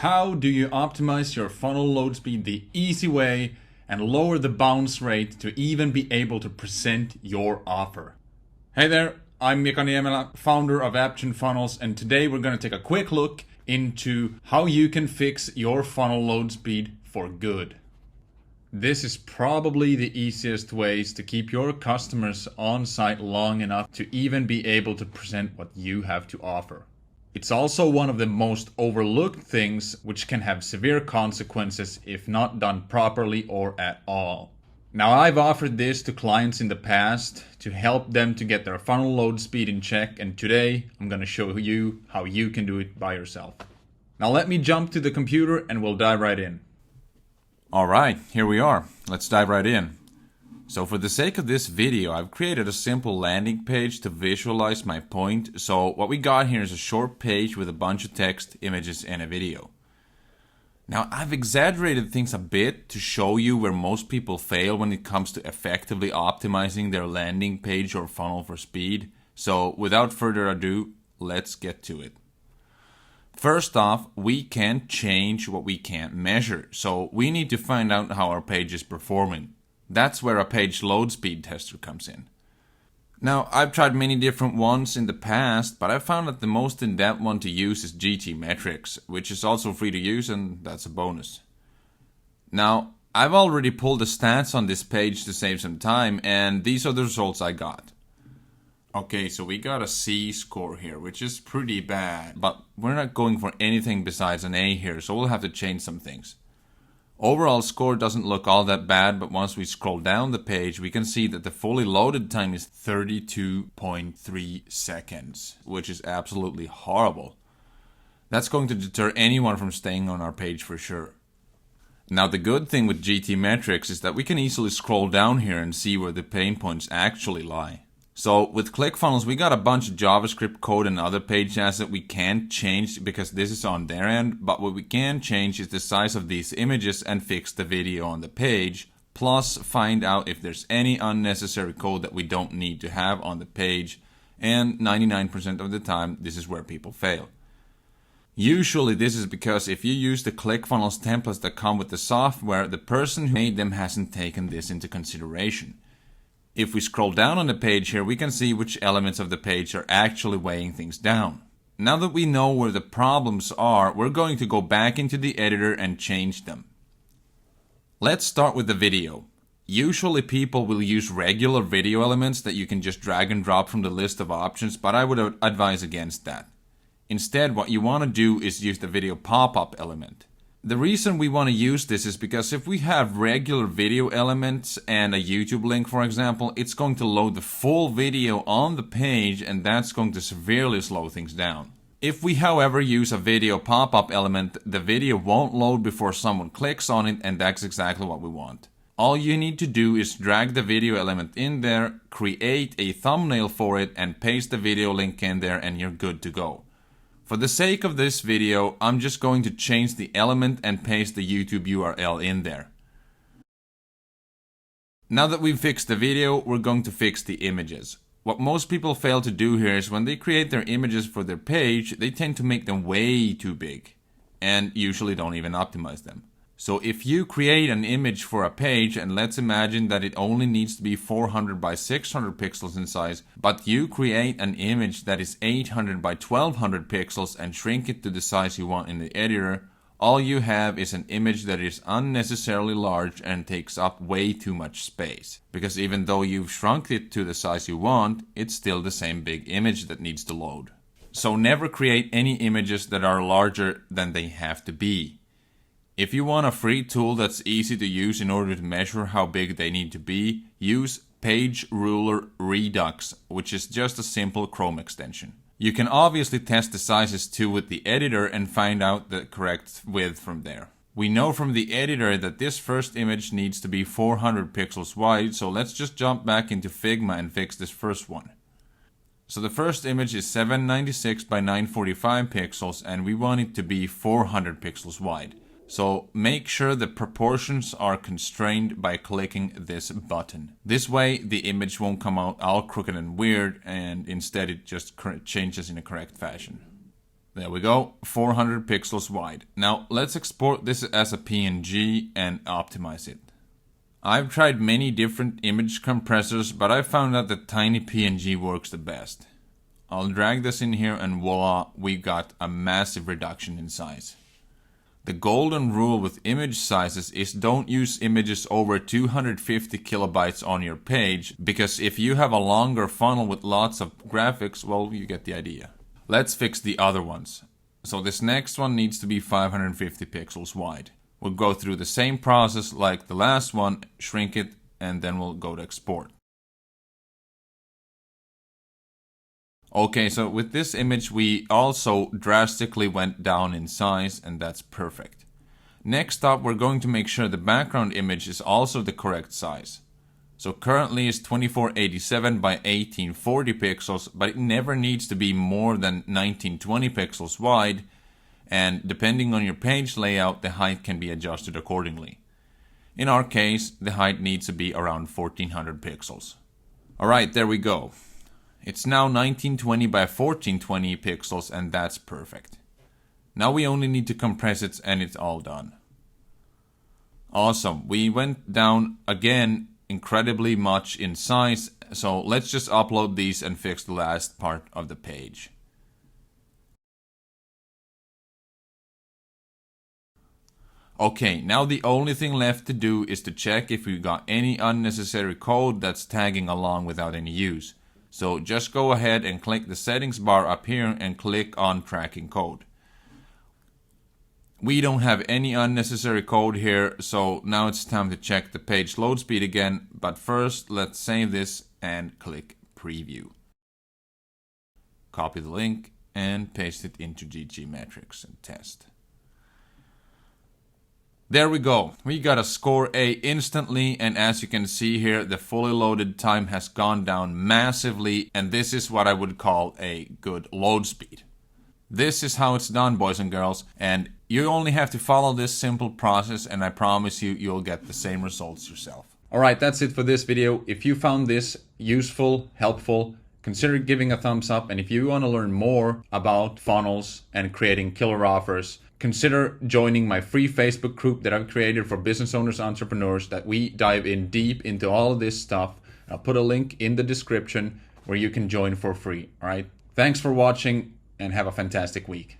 How do you optimize your funnel load speed the easy way and lower the bounce rate to even be able to present your offer? Hey there, I'm Mika Niemela, founder of Action Funnels, and today we're going to take a quick look into how you can fix your funnel load speed for good. This is probably the easiest ways to keep your customers on site long enough to even be able to present what you have to offer. It's also one of the most overlooked things, which can have severe consequences if not done properly or at all. Now, I've offered this to clients in the past to help them to get their funnel load speed in check, and today I'm going to show you how you can do it by yourself. Now let me jump to the computer and we'll dive right in. Alright, here we are. Let's dive right in. So for the sake of this video, I've created a simple landing page to visualize my point. So what we got here is a short page with a bunch of text, images, and a video. Now, I've exaggerated things a bit to show you where most people fail when it comes to effectively optimizing their landing page or funnel for speed. So without further ado, let's get to it. First off, we can't change what we can't measure. So we need to find out how our page is performing. That's where a page load speed tester comes in. Now, I've tried many different ones in the past, but I found that the most in-depth one to use is GTmetrix, which is also free to use, and that's a bonus. Now, I've already pulled the stats on this page to save some time, and these are the results I got. Okay, so we got a C score here, which is pretty bad, but we're not going for anything besides an A here, so we'll have to change some things. Overall score doesn't look all that bad, but once we scroll down the page, we can see that the fully loaded time is 32.3 seconds, which is absolutely horrible. That's going to deter anyone from staying on our page for sure. Now, the good thing with GTmetrix is that we can easily scroll down here and see where the pain points actually lie. So with ClickFunnels, we got a bunch of JavaScript code and other page assets we can't change because this is on their end, but what we can change is the size of these images and fix the video on the page, plus find out if there's any unnecessary code that we don't need to have on the page, and 99% of the time, this is where people fail. Usually this is because if you use the ClickFunnels templates that come with the software, the person who made them hasn't taken this into consideration. If we scroll down on the page here, we can see which elements of the page are actually weighing things down. Now that we know where the problems are, we're going to go back into the editor and change them. Let's start with the video. Usually people will use regular video elements that you can just drag and drop from the list of options, but I would advise against that. Instead, what you want to do is use the video pop-up element. The reason we want to use this is because if we have regular video elements and a YouTube link, for example, it's going to load the full video on the page, and that's going to severely slow things down. If we, however, use a video pop-up element, the video won't load before someone clicks on it, and that's exactly what we want. All you need to do is drag the video element in there, create a thumbnail for it, and paste the video link in there, and you're good to go. For the sake of this video, I'm just going to change the element and paste the YouTube URL in there. Now that we've fixed the video, we're going to fix the images. What most people fail to do here is when they create their images for their page, they tend to make them way too big and usually don't even optimize them. So if you create an image for a page, and let's imagine that it only needs to be 400 by 600 pixels in size, but you create an image that is 800 by 1200 pixels and shrink it to the size you want in the editor, all you have is an image that is unnecessarily large and takes up way too much space. Because even though you've shrunk it to the size you want, it's still the same big image that needs to load. So never create any images that are larger than they have to be. If you want a free tool that's easy to use in order to measure how big they need to be, use Page Ruler Redux, which is just a simple Chrome extension. You can obviously test the sizes too with the editor and find out the correct width from there. We know from the editor that this first image needs to be 400 pixels wide, so let's just jump back into Figma and fix this first one. So the first image is 796 by 945 pixels, and we want it to be 400 pixels wide. So make sure the proportions are constrained by clicking this button. This way the image won't come out all crooked and weird, and instead it just changes in a correct fashion. There we go, 400 pixels wide. Now let's export this as a PNG and optimize it. I've tried many different image compressors, but I found out that tiny PNG works the best. I'll drag this in here and voila, we got a massive reduction in size. The golden rule with image sizes is don't use images over 250 kilobytes on your page, because if you have a longer funnel with lots of graphics, well, you get the idea. Let's fix the other ones. So this next one needs to be 550 pixels wide. We'll go through the same process like the last one, shrink it, and then we'll go to export. Okay, so with this image we also drastically went down in size, and that's perfect. Next up, we're going to make sure the background image is also the correct size. So currently it's 2487 by 1840 pixels, but it never needs to be more than 1920 pixels wide, and depending on your page layout, the height can be adjusted accordingly. In our case, the height needs to be around 1400 pixels. Alright, there we go. It's now 1920 by 1420 pixels, and that's perfect. Now we only need to compress it and it's all done. Awesome, we went down again incredibly much in size, so let's just upload these and fix the last part of the page. Okay, now the only thing left to do is to check if we got any unnecessary code that's tagging along without any use. So just go ahead and click the settings bar up here and click on tracking code. We don't have any unnecessary code here, so now it's time to check the page load speed again, but first let's save this and click preview. Copy the link and paste it into GGmetrix and test. There we go, we got a score A instantly, and as you can see here, the fully loaded time has gone down massively, and this is what I would call a good load speed. This is how it's done, boys and girls, and you only have to follow this simple process, and I promise you, you'll get the same results yourself. Alright, that's it for this video. If you found this useful, helpful, consider giving a thumbs up, and if you want to learn more about funnels and creating killer offers, consider joining my free Facebook group that I've created for business owners, entrepreneurs, that we dive in deep into all of this stuff. I'll put a link in the description where you can join for free. All right. Thanks for watching and have a fantastic week.